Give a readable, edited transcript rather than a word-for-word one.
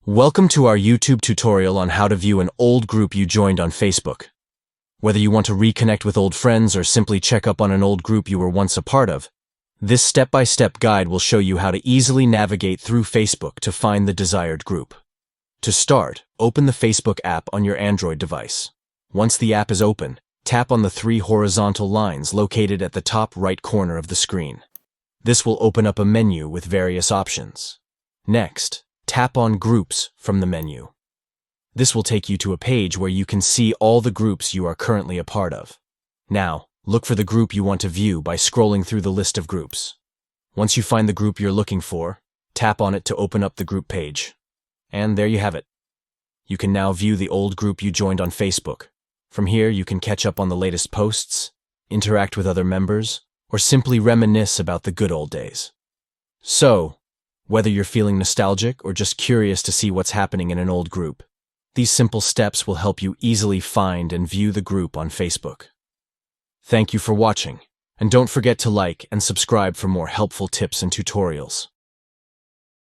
Welcome to our YouTube tutorial on how to view an old group you joined on Facebook. Whether you want to reconnect with old friends or simply check up on an old group you were once a part of, this step-by-step guide will show you how to easily navigate through Facebook to find the desired group. To start, open the Facebook app on your Android device. Once the app is open, tap on the three horizontal lines located at the top right corner of the screen. This will open up a menu with various options. Next, tap on Groups from the menu. This will take you to a page where you can see all the groups you are currently a part of. Now, look for the group you want to view by scrolling through the list of groups. Once you find the group you're looking for, tap on it to open up the group page. And there you have it. You can now view the old group you joined on Facebook. From here, you can catch up on the latest posts, interact with other members, or simply reminisce about the good old days. So, whether you're feeling nostalgic or just curious to see what's happening in an old group, these simple steps will help you easily find and view the group on Facebook. Thank you for watching, and don't forget to like and subscribe for more helpful tips and tutorials.